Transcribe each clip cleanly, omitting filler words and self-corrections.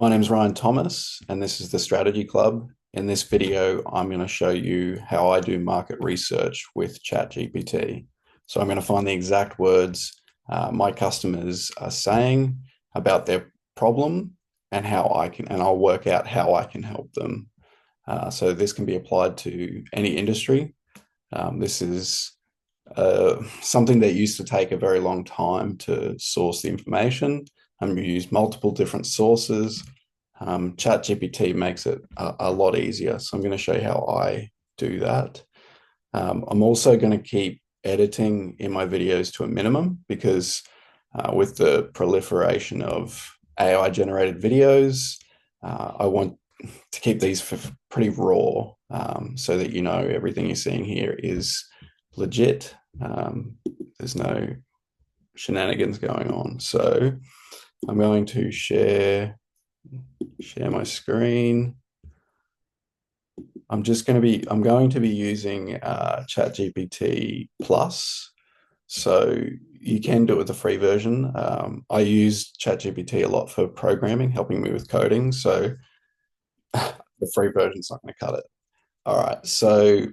My name is Ryan Thomas, and this is the Strategy Club. In this video, I'm going to show you how I do market research with ChatGPT. So I'm going to find the exact words my customers are saying about their problem and I'll work out how I can help them. So this can be applied to any industry. This is something that used to take a very long time to source the information. You use multiple different sources. ChatGPT makes it a lot easier. So I'm going to show you how I do that. I'm also going to keep editing in my videos to a minimum because with the proliferation of AI generated videos, I want to keep these pretty raw so that you know everything you're seeing here is legit. There's no shenanigans going on. So I'm going to share my screen. I'm going to be using ChatGPT Plus. So you can do it with the free version. I use ChatGPT a lot for programming, helping me with coding. So the free version's not going to cut it. All right. So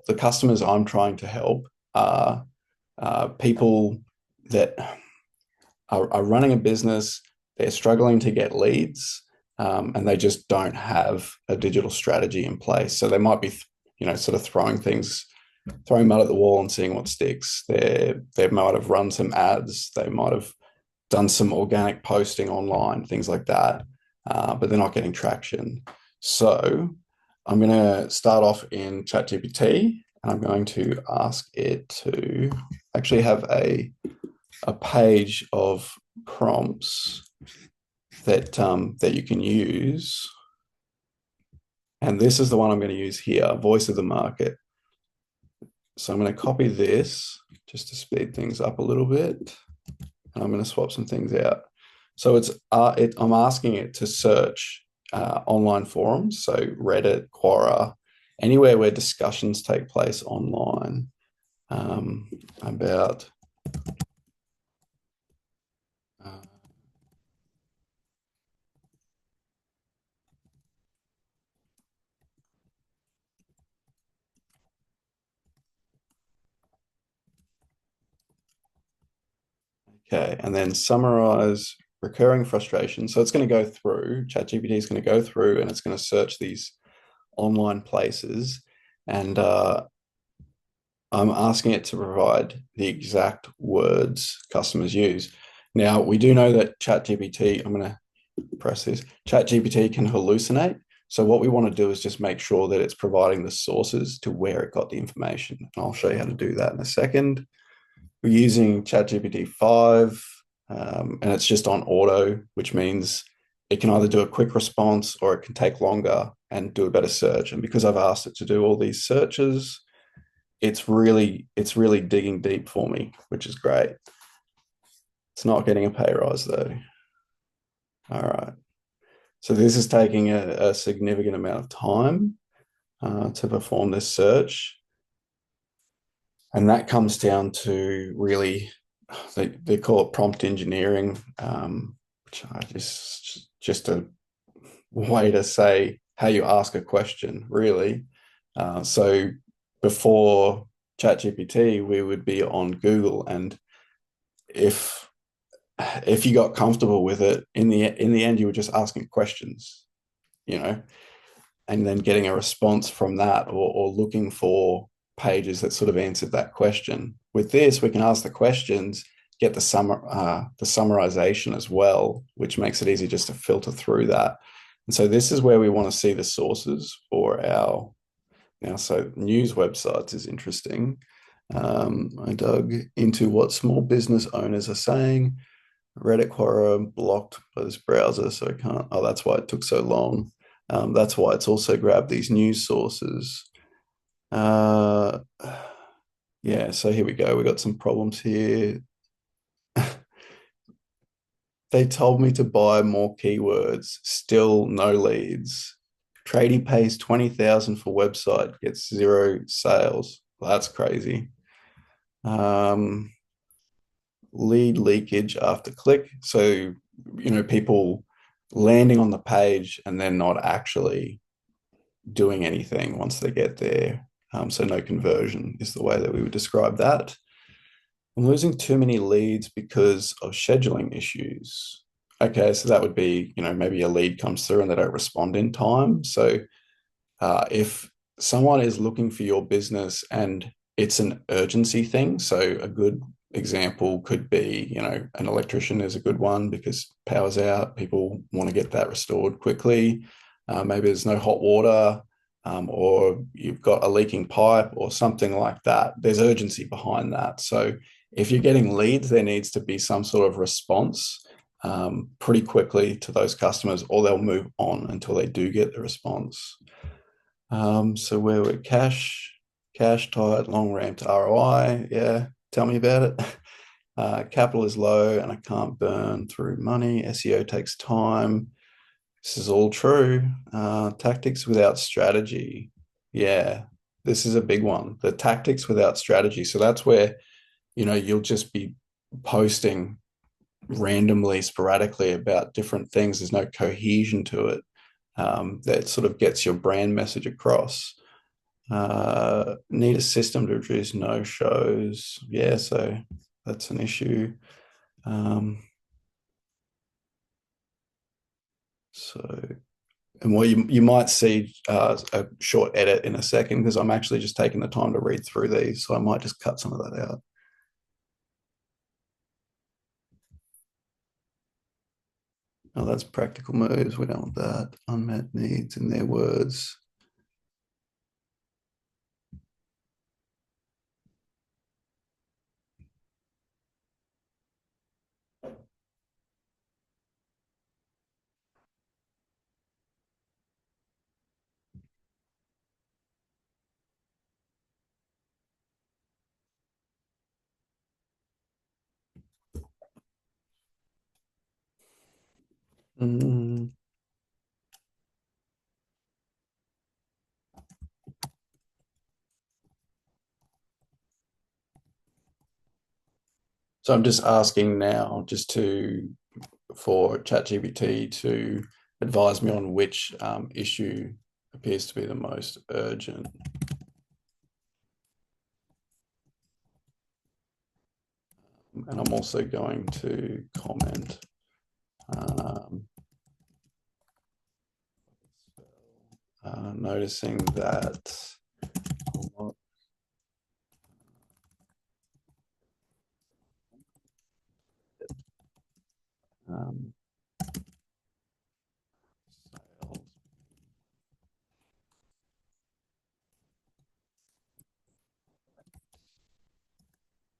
the customers I'm trying to help are people that are running a business, they're struggling to get leads, and they just don't have a digital strategy in place. So they might be, sort of throwing mud at the wall and seeing what sticks. They might have run some ads, they might have done some organic posting online, things like that, but they're not getting traction. So I'm going to start off in ChatGPT, and I'm going to ask it to actually have a page of prompts that you can use. And this is the one I'm going to use here, voice of the market. So I'm going to copy this just to speed things up a little bit. And I'm going to swap some things out. So I'm asking it to search online forums, so Reddit, Quora, anywhere where discussions take place online about uh, okay, and then summarize recurring frustration. So it's going to go through, ChatGPT is going to go through and it's going to search these online places. And I'm asking it to provide the exact words customers use. Now, we do know that ChatGPT, I'm going to press this, ChatGPT can hallucinate. So what we want to do is just make sure that it's providing the sources to where it got the information. And I'll show you how to do that in a second. We're using ChatGPT 5, and it's just on auto, which means it can either do a quick response or it can take longer and do a better search. And because I've asked it to do all these searches, it's really digging deep for me, which is great. It's not getting a pay rise though. All right. So this is taking a significant amount of time to perform this search. And that comes down to really, they call it prompt engineering, which I just a way to say how you ask a question, really. So before ChatGPT, we would be on Google, and if you got comfortable with it, in the end, you were just asking questions, you know, and then getting a response from that, or looking for pages that sort of answered that question. With this, we can ask the questions, get the summarization as well, which makes it easy just to filter through that. And so this is where we want to see the sources for our now. So news websites is interesting. I dug into what small business owners are saying. Reddit Quora blocked by this browser, so I can't. Oh, that's why it took so long. That's why it's also grabbed these news sources. Uh, yeah, so here we go. We got some problems here. They told me to buy more keywords, still no leads. Tradie pays 20,000 for website, gets zero sales. Well, that's crazy. Um, lead leakage after click. So, people landing on the page and then not actually doing anything once they get there. So no conversion is the way that we would describe that. I'm losing too many leads because of scheduling issues. Okay, so that would be, maybe a lead comes through and they don't respond in time. So if someone is looking for your business and it's an urgency thing, so a good example could be, an electrician is a good one because power's out, people want to get that restored quickly. Maybe there's no hot water, or you've got a leaking pipe or something like that. There's urgency behind that. So if you're getting leads, there needs to be some sort of response pretty quickly to those customers, or they'll move on until they do get the response. So where we're cash tight, long ramp to ROI. Yeah, tell me about it. Capital is low and I can't burn through money. SEO takes time. This is all true. Tactics without strategy. Yeah, this is a big one. The tactics without strategy. So that's where, you'll just be posting randomly, sporadically about different things. There's no cohesion to it that sort of gets your brand message across. Need a system to reduce no shows. Yeah, so that's an issue. Um, so, and what you might see a short edit in a second because I'm actually just taking the time to read through these, so I might just cut some of that out. Oh, that's practical moves. We don't want that. Unmet needs in their words. Mm. So I'm just asking now, just for ChatGPT to advise me on which issue appears to be the most urgent. And I'm also going to comment noticing that um,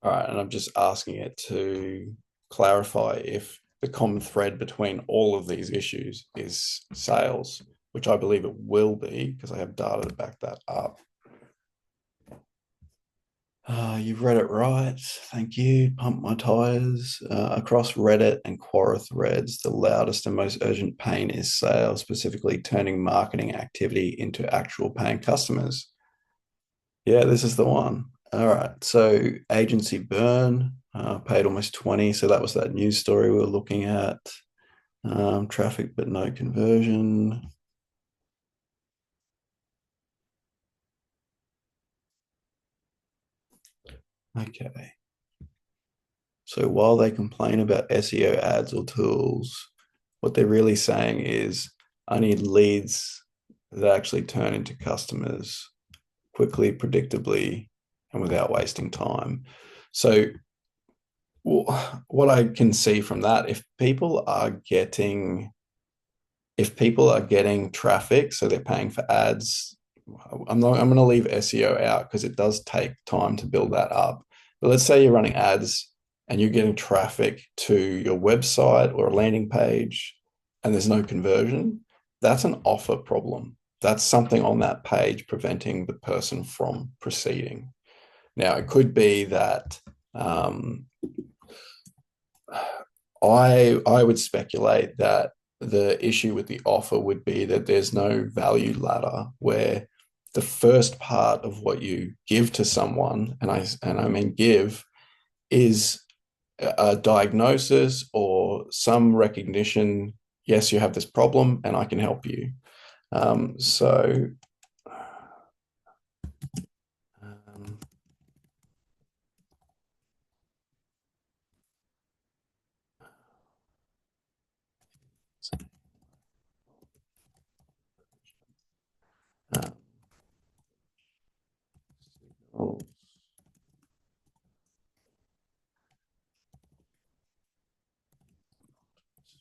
all right, and I'm just asking it to clarify if the common thread between all of these issues is sales, which I believe it will be because I have data to back that up. You've read it right. Thank you. Pump my tires. Across Reddit and Quora threads, the loudest and most urgent pain is sales, specifically turning marketing activity into actual paying customers. Yeah, this is the one. All right. So agency burn, paid almost 20. So that was that news story we were looking at. Traffic, but no conversion. Okay. So while they complain about SEO ads or tools, what they're really saying is, I need leads that actually turn into customers quickly, predictably, and without wasting time. So what I can see from that, if people are getting traffic, so they're paying for ads, I'm going to leave SEO out because it does take time to build that up. But let's say you're running ads and you're getting traffic to your website or a landing page and there's no conversion. That's an offer problem. That's something on that page preventing the person from proceeding. Now, it could be that I would speculate that the issue with the offer would be that there's no value ladder where the first part of what you give to someone, and I mean give, is a diagnosis or some recognition. Yes, you have this problem, and I can help you. So um, uh, oh,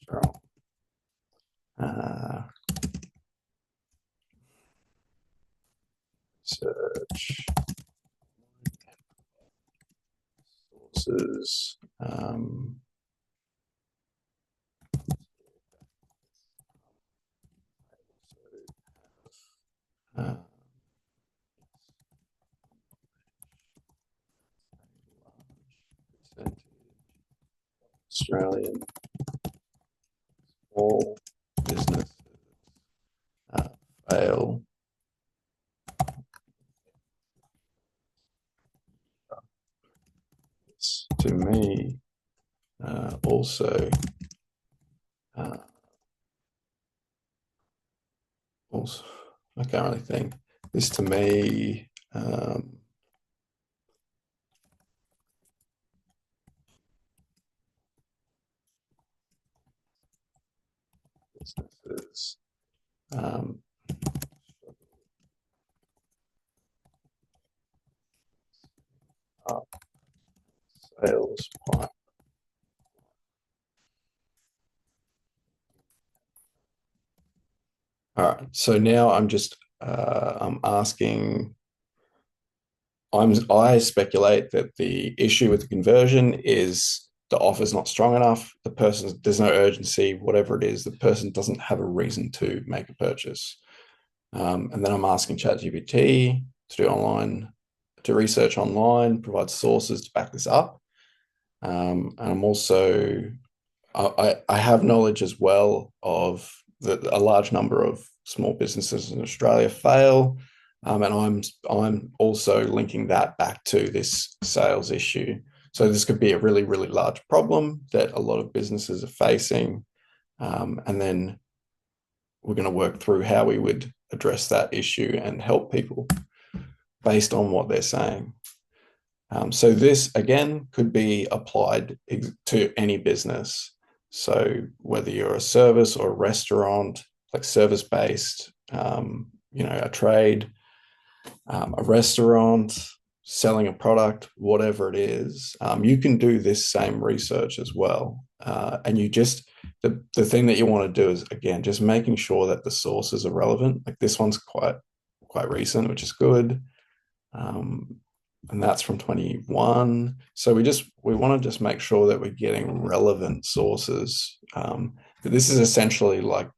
strong. Uh, Search sources. Uh, Australian small business uh, fail. To me, also, uh, also, I can't really think. This to me, businesses, um, sales pipe. All right. So now I'm asking. I speculate that the issue with the conversion is the offer's not strong enough. There's no urgency, whatever it is. The person doesn't have a reason to make a purchase. And then I'm asking ChatGPT to research online, provide sources to back this up. And I'm also I have knowledge as well of a large number of small businesses in Australia fail, and I'm also linking that back to this sales issue. So this could be a really, really large problem that a lot of businesses are facing, and then we're going to work through how we would address that issue and help people based on what they're saying. So this again could be applied to any business. So whether you're a service or a restaurant, like service-based, a trade, a restaurant, selling a product, whatever it is, you can do this same research as well. And the thing that you want to do is again just making sure that the sources are relevant. Like this one's quite recent, which is good. Um, and that's from 21. So we want to just make sure that we're getting relevant sources. This is essentially like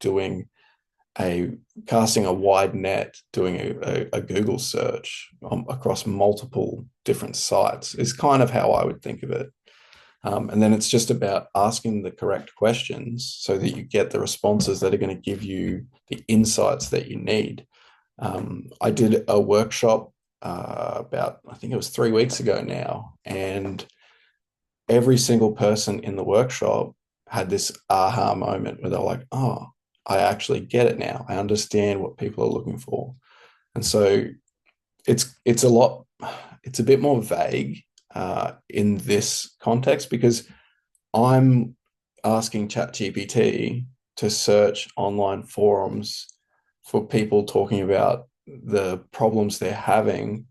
a casting a wide net, doing a Google search across multiple different sites is kind of how I would think of it. And then it's just about asking the correct questions so that you get the responses that are going to give you the insights that you need. I did a workshop about, I think it was 3 weeks ago now, and every single person in the workshop had this aha moment where they're like, oh, I actually get it now. I understand what people are looking for. And so it's a bit more vague in this context because I'm asking ChatGPT to search online forums for people talking about the problems they're having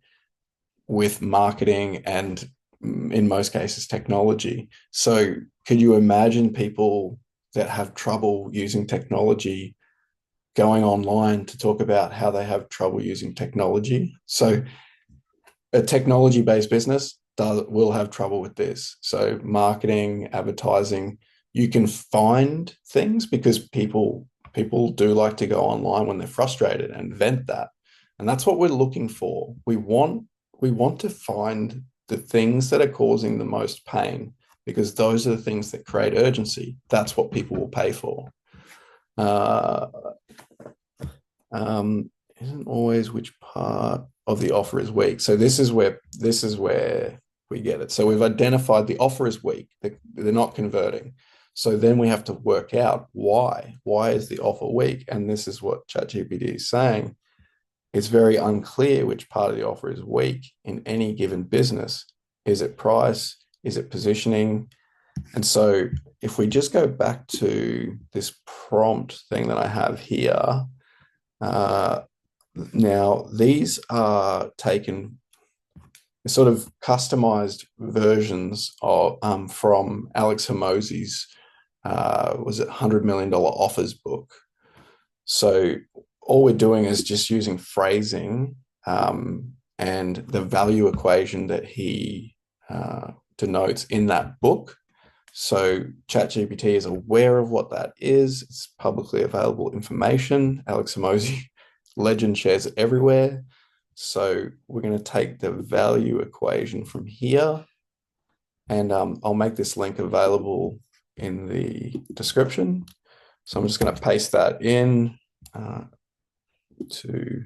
with marketing and in most cases technology. So could you imagine people that have trouble using technology going online to talk about how they have trouble using technology? So a technology-based business will have trouble with this. So marketing, advertising, you can find things because people do like to go online when they're frustrated and vent that. And that's what we're looking for. We want to find the things that are causing the most pain because those are the things that create urgency. That's what people will pay for. Uh, isn't always which part of the offer is weak. So this is where we get it. So we've identified the offer is weak. They're not converting. So then we have to work out why. Why is the offer weak? And this is what ChatGPT is saying. It's very unclear which part of the offer is weak in any given business. Is it price? Is it positioning? And so if we just go back to this prompt thing that I have here, now these are taken sort of customized versions of from Alex Hormozi's was it $100 million offers book. So all we're doing is just using phrasing and the value equation that he denotes in that book. So ChatGPT is aware of what that is. It's publicly available information. Alex Hormozi legend shares it everywhere. So we're going to take the value equation from here, and I'll make this link available in the description. So I'm just going to paste that in to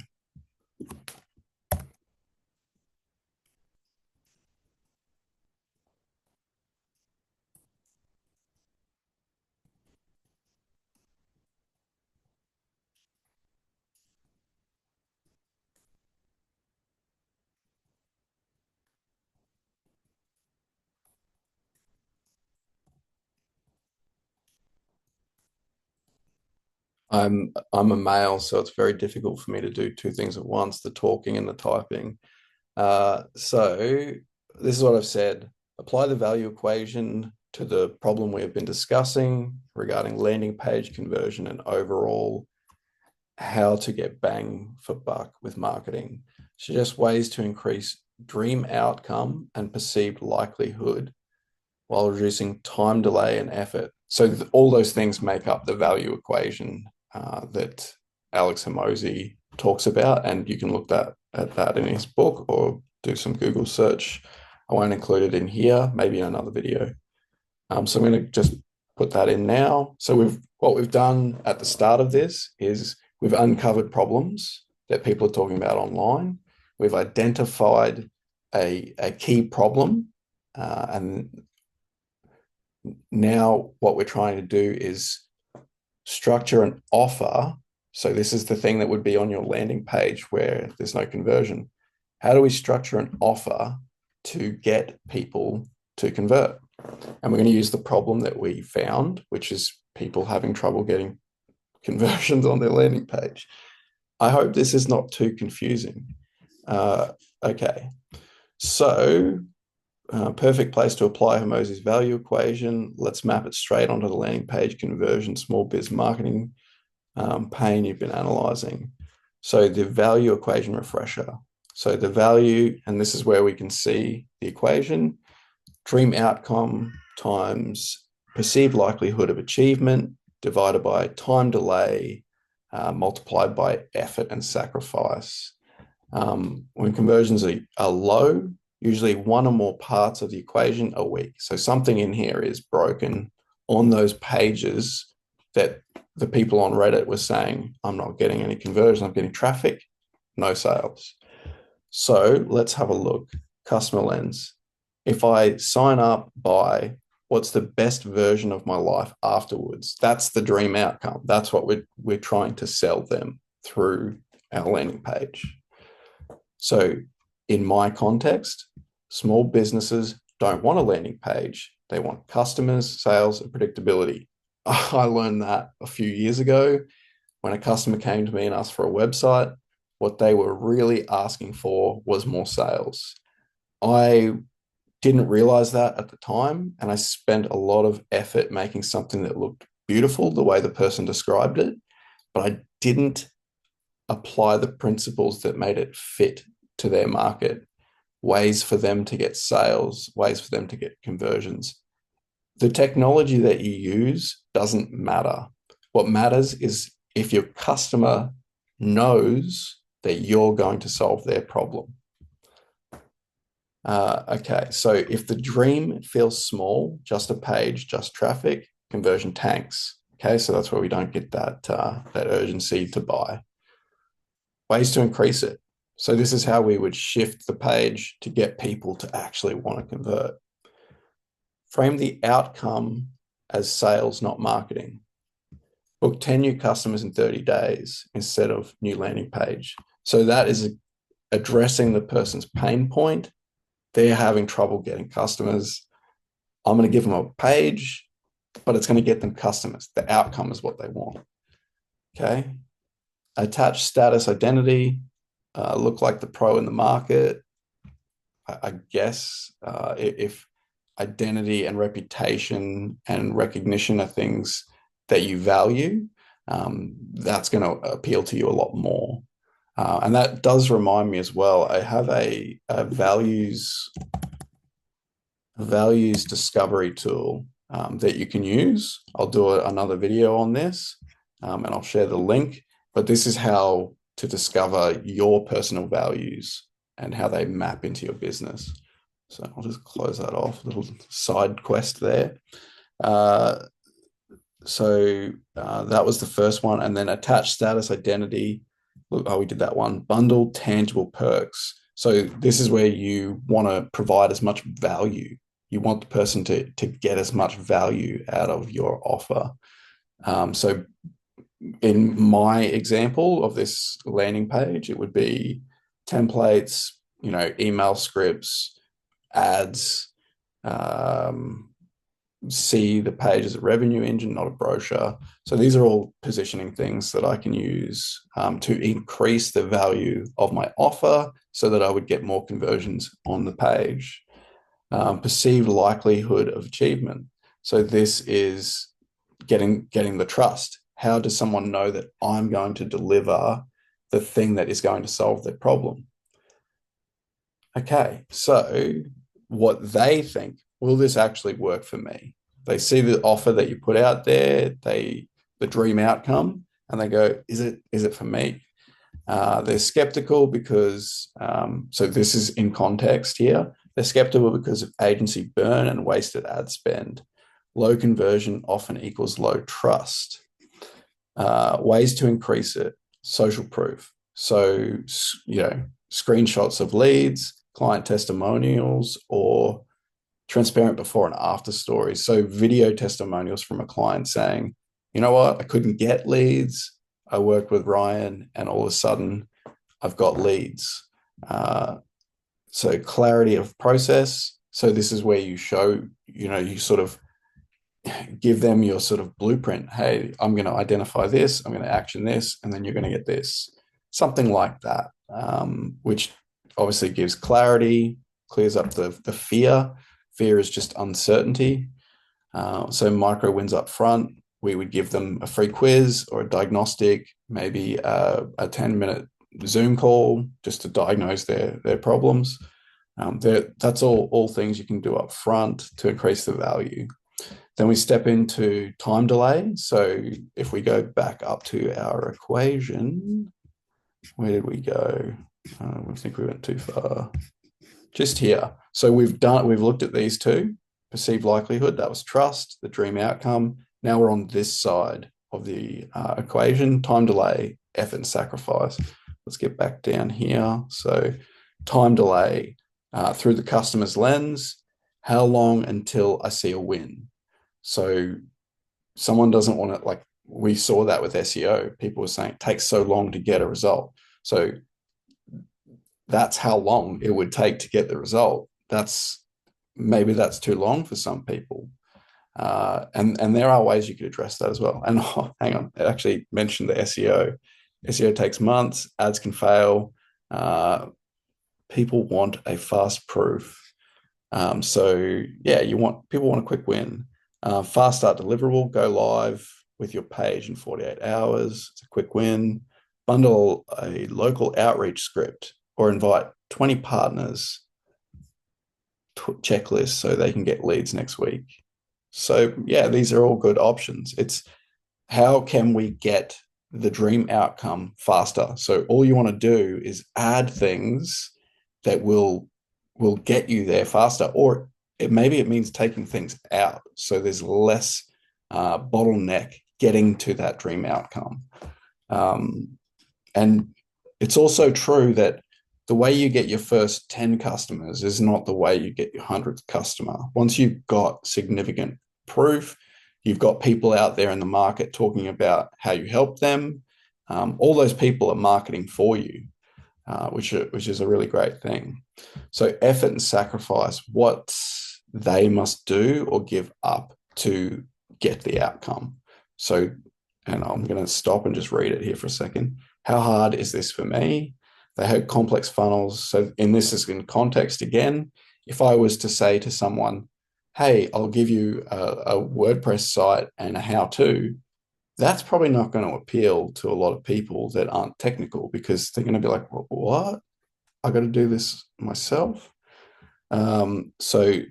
I'm a male, so it's very difficult for me to do two things at once, the talking and the typing. So this is what I've said. Apply the value equation to the problem we have been discussing regarding landing page conversion and overall how to get bang for buck with marketing. Suggest ways to increase dream outcome and perceived likelihood while reducing time delay and effort. So all those things make up the value equation that Alex Hormozi talks about, and you can look at that in his book or do some Google search. I won't include it in here, maybe in another video. So I'm going to just put that in now. So what we've done at the start of this is we've uncovered problems that people are talking about online. We've identified a key problem, and now what we're trying to do is structure an offer. So this is the thing that would be on your landing page where there's no conversion. How do we structure an offer to get people to convert? And we're going to use the problem that we found, which is people having trouble getting conversions on their landing page. I hope this is not too confusing. Okay, so perfect place to apply Hormozi's value equation. Let's map it straight onto the landing page conversion, small biz marketing pain you've been analyzing. So the value equation refresher. So the value, and this is where we can see the equation, dream outcome times perceived likelihood of achievement divided by time delay multiplied by effort and sacrifice. When conversions are low, usually one or more parts of the equation are weak. So something in here is broken on those pages that the people on Reddit were saying, I'm not getting any conversion, I'm getting traffic, no sales. So let's have a look. Customer lens. If I sign up by what's the best version of my life afterwards, that's the dream outcome. That's what we're trying to sell them through our landing page. So in my context, small businesses don't want a landing page. They want customers, sales, and predictability. I learned that a few years ago when a customer came to me and asked for a website. What they were really asking for was more sales. I didn't realize that at the time, and I spent a lot of effort making something that looked beautiful the way the person described it, but I didn't apply the principles that made it fit to their market, ways for them to get sales, ways for them to get conversions. The technology that you use doesn't matter. What matters is if your customer knows that you're going to solve their problem. Okay, so if the dream feels small, just a page, just traffic, conversion tanks. Okay, so that's where we don't get that urgency to buy. Ways to increase it. So this is how we would shift the page to get people to actually want to convert. Frame the outcome as sales, not marketing. Book 10 new customers in 30 days instead of new landing page. So that is addressing the person's pain point. They're having trouble getting customers. I'm going to give them a page, but it's going to get them customers. The outcome is what they want. Okay. Attach status identity. Look like the pro in the market. I guess if identity and reputation and recognition are things that you value, that's going to appeal to you a lot more. And that does remind me as well, I have a values discovery tool that you can use. I'll do another video on this and I'll share the link, but this is how to discover your personal values and how they map into your business. So I'll just close that off, a little side quest there. So that was the first one. And then attach status identity. Look, we did that one. Bundle tangible perks. So this is where you want to provide as much value. You want the person to get as much value out of your offer. So in my example of this landing page, it would be templates, email scripts, ads, see the page as a revenue engine, not a brochure. So these are all positioning things that I can use to increase the value of my offer so that I would get more conversions on the page. Perceived likelihood of achievement. So this is getting the trust. How does someone know that I'm going to deliver the thing that is going to solve their problem? Okay, so what they think, will this actually work for me? They see the offer that you put out there, the dream outcome, and they go, is it for me? They're skeptical because, so this is in context here, they're skeptical because of agency burn and wasted ad spend. Low conversion often equals low trust. Ways to increase it, social proof. So, screenshots of leads, client testimonials, or transparent before and after stories. So video testimonials from a client saying, you know what, I couldn't get leads. I worked with Ryan and all of a sudden I've got leads. So clarity of process. So this is where you show, you sort of give them your sort of blueprint. Hey, I'm going to identify this, I'm going to action this, and then you're going to get this. Something like that, which obviously gives clarity, clears up the fear. Fear is just uncertainty. So micro wins up front. We would give them a free quiz or a diagnostic, maybe a 10-minute Zoom call just to diagnose their problems. That's all things you can do up front to increase the value. Then we step into time delay. So if we go back up to our equation, where did we go? I think we went too far. Just here. So we've looked at these two. Perceived likelihood, that was trust, the dream outcome. Now we're on this side of the equation, time delay, effort and sacrifice. Let's get back down here. So time delay through the customer's lens, how long until I see a win? So someone doesn't want to, like we saw that with SEO, people were saying it takes so long to get a result. So that's how long it would take to get the result. Maybe that's too long for some people. And there are ways you could address that as well. And hang on, it actually mentioned the SEO. SEO takes months, ads can fail. People want a fast proof. So yeah, people want a quick win. Fast start deliverable, go live with your page in 48 hours. It's a quick win. Bundle a local outreach script or invite 20 partners checklist so they can get leads next week. So yeah, these are all good options. It's how can we get the dream outcome faster? So all you want to do is add things that will get you there faster, or maybe it means taking things out so there's less bottleneck getting to that dream outcome. And it's also true that the way you get your first 10 customers is not the way you get your 100th customer. Once you've got significant proof, you've got people out there in the market talking about how you help them. All those people are marketing for you, which is a really great thing. So effort and sacrifice, what they must do or give up to get the outcome. So, and I'm going to stop and just read it here for a second. How hard is this for me? They have complex funnels. So, in this is in context again. If I was to say to someone, hey, I'll give you a WordPress site and a how-to, that's probably not going to appeal to a lot of people that aren't technical, because they're going to be like, what? I got to do this myself. So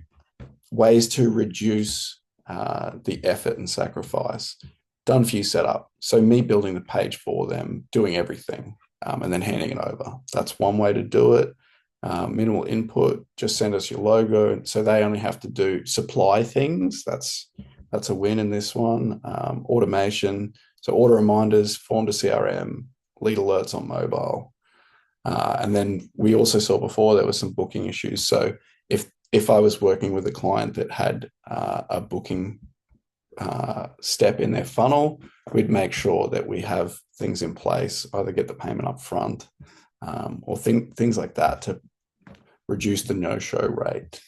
ways to reduce the effort and sacrifice. Done for you setup. So me building the page for them, doing everything, and then handing it over. That's one way to do it. Minimal input, just send us your logo. So they only have to supply things. That's a win in this one. Automation, so auto reminders, form to CRM, lead alerts on mobile. And then we also saw before there were some booking issues. So if I was working with a client that had a booking step in their funnel, we'd make sure that we have things in place, either get the payment up front or things like that to reduce the no-show rate.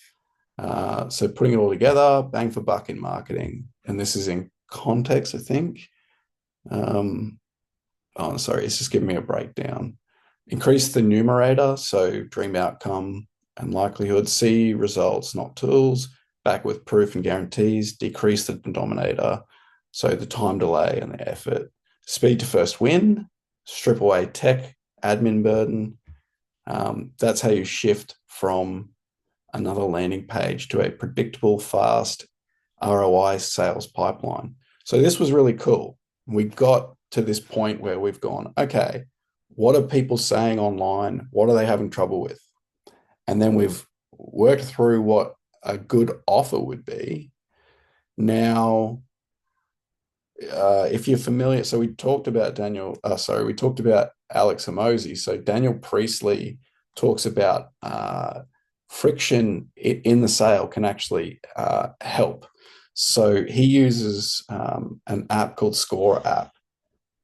So putting it all together, bang for buck in marketing. And this is in context, I think. Oh, sorry, it's just giving me a breakdown. Increase the numerator, so dream outcome and likelihood. See results, not tools. Back with proof and guarantees. Decrease the denominator, so the time delay and the effort. Speed to first win. Strip away tech admin burden. That's how you shift from another landing page to a predictable, fast ROI sales pipeline. So this was really cool. We got to this point where we've gone, okay, what are people saying online? What are they having trouble with? And then we've worked through what a good offer would be. Now, if you're familiar, so we talked about we talked about Alex Hormozi. So Daniel Priestley talks about friction in the sale can actually help. So he uses an app called Score App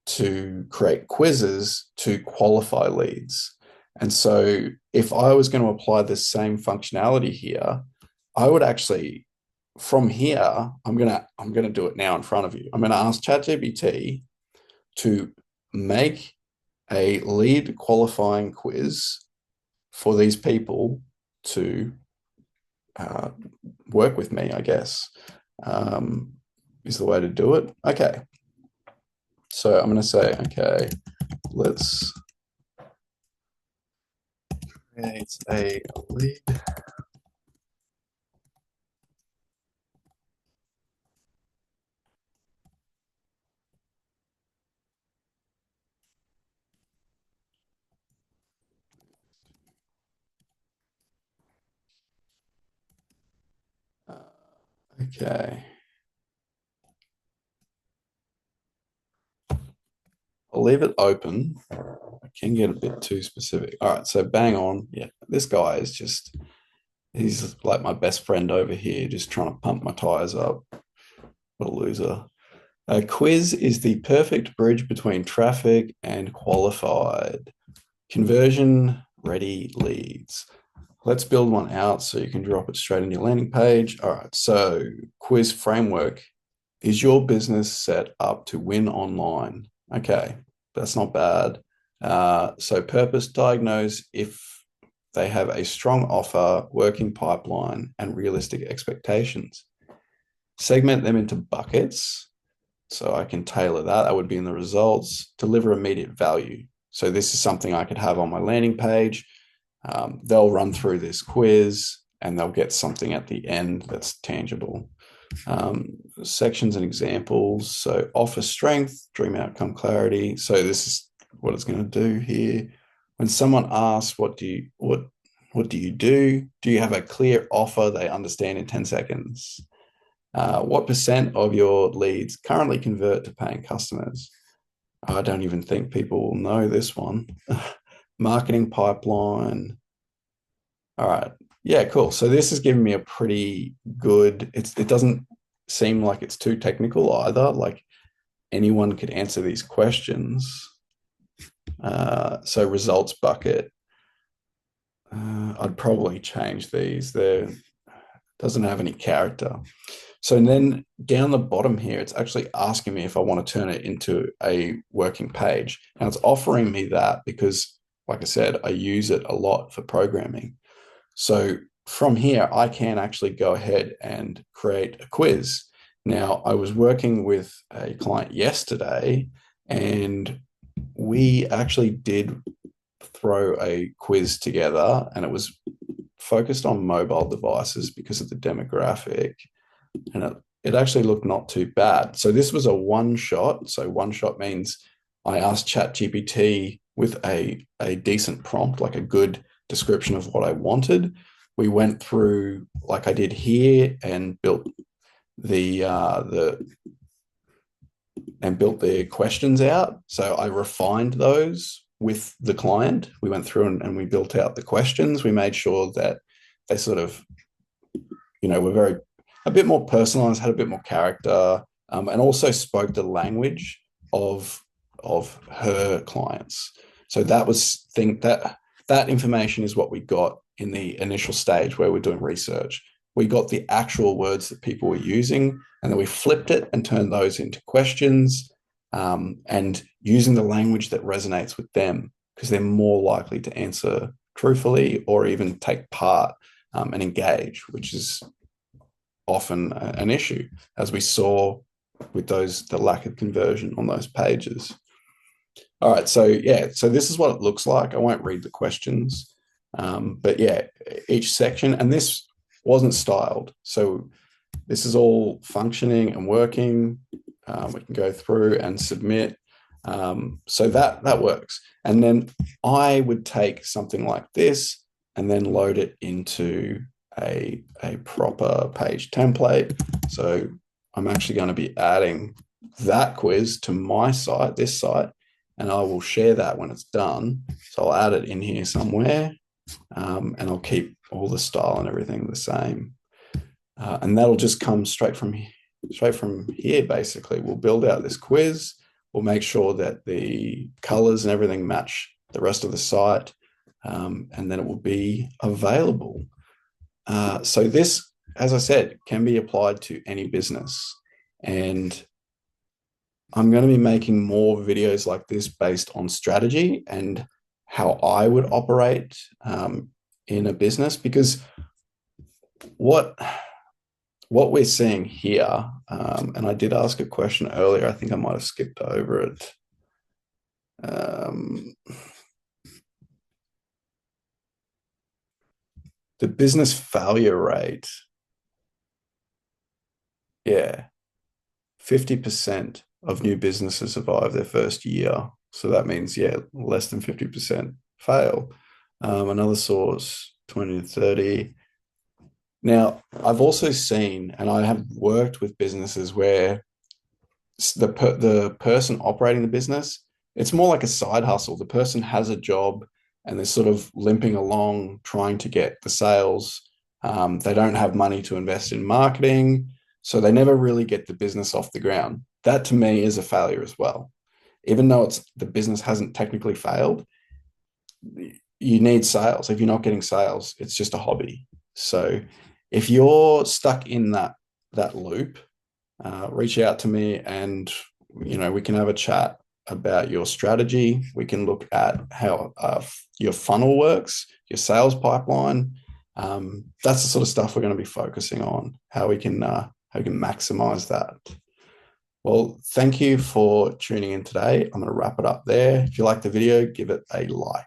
to create quizzes to qualify leads. And so if I was going to apply this same functionality here, I would actually, from here, I'm gonna do it now in front of you. I'm going to ask ChatGPT to make a lead qualifying quiz for these people to work with me, I guess, is the way to do it. Okay. So I'm going to say, okay, let's create a lead. Okay. I'll leave it open. I can get a bit too specific. All right, so bang on. Yeah, this guy is he's like my best friend over here, just trying to pump my tires up. What a loser. A quiz is the perfect bridge between traffic and qualified. Conversion ready leads. Let's build one out so you can drop it straight in your landing page. All right, so quiz framework. Is your business set up to win online? Okay, that's not bad. So purpose, diagnose if they have a strong offer, working pipeline, and realistic expectations. Segment them into buckets. So I can tailor that. That would be in the results. Deliver immediate value. So this is something I could have on my landing page. They'll run through this quiz and they'll get something at the end that's tangible. Sections and examples. So offer strength, dream outcome clarity. So this is what it's going to do here. When someone asks, what do you do? Do you have a clear offer they understand in 10 seconds? What percent of your leads currently convert to paying customers? I don't even think people will know this one. marketing pipeline. All right. Yeah, cool. So this is giving me a pretty good, it doesn't seem like it's too technical either. Like anyone could answer these questions. So results bucket. I'd probably change these. There doesn't have any character. So then down the bottom here, it's actually asking me if I want to turn it into a working page. And it's offering me that because, like I said, I use it a lot for programming. So from here, I can actually go ahead and create a quiz. Now, I was working with a client yesterday, and we actually did throw a quiz together, and it was focused on mobile devices because of the demographic, and it actually looked not too bad. So this was a one shot. So one shot means I asked ChatGPT with a decent prompt, like a good description of what I wanted. We went through like I did here and built the questions out. So I refined those with the client. We went through and we built out the questions. We made sure that they sort of, were very a bit more personalized, had a bit more character, and also spoke the language of her clients. So that information is what we got in the initial stage where we're doing research. We got the actual words that people were using, and then we flipped it and turned those into questions, and using the language that resonates with them, because they're more likely to answer truthfully or even take part and engage, which is often an issue, as we saw with the lack of conversion on those pages. All right, so this is what it looks like. I won't read the questions, but yeah, each section, and this wasn't styled, so this is all functioning and working. We can go through and submit. So that works. And then I would take something like this and then load it into a proper page template. So I'm actually going to be adding that quiz to my site, this site, and I will share that when it's done. So I'll add it in here somewhere, and I'll keep all the style and everything the same. And that'll just come straight from here, basically. We'll build out this quiz. We'll make sure that the colors and everything match the rest of the site, and then it will be available. So this, as I said, can be applied to any business. And I'm going to be making more videos like this based on strategy and how I would operate in a business, because what we're seeing here, and I did ask a question earlier, I think I might have skipped over it. The business failure rate, 50% of new businesses survive their first year. So that means, less than 50% fail. Another source, 20 to 30. Now, I've also seen, and I have worked with businesses where the person operating the business, it's more like a side hustle. The person has a job and they're sort of limping along trying to get the sales. They don't have money to invest in marketing, so they never really get the business off the ground. That to me is a failure as well. Even though the business hasn't technically failed, you need sales. If you're not getting sales, it's just a hobby. So if you're stuck in that loop, reach out to me, and we can have a chat about your strategy. We can look at how your funnel works, your sales pipeline. That's the sort of stuff we're going to be focusing on, how we can maximize that. Well, thank you for tuning in today. I'm going to wrap it up there. If you like the video, give it a like.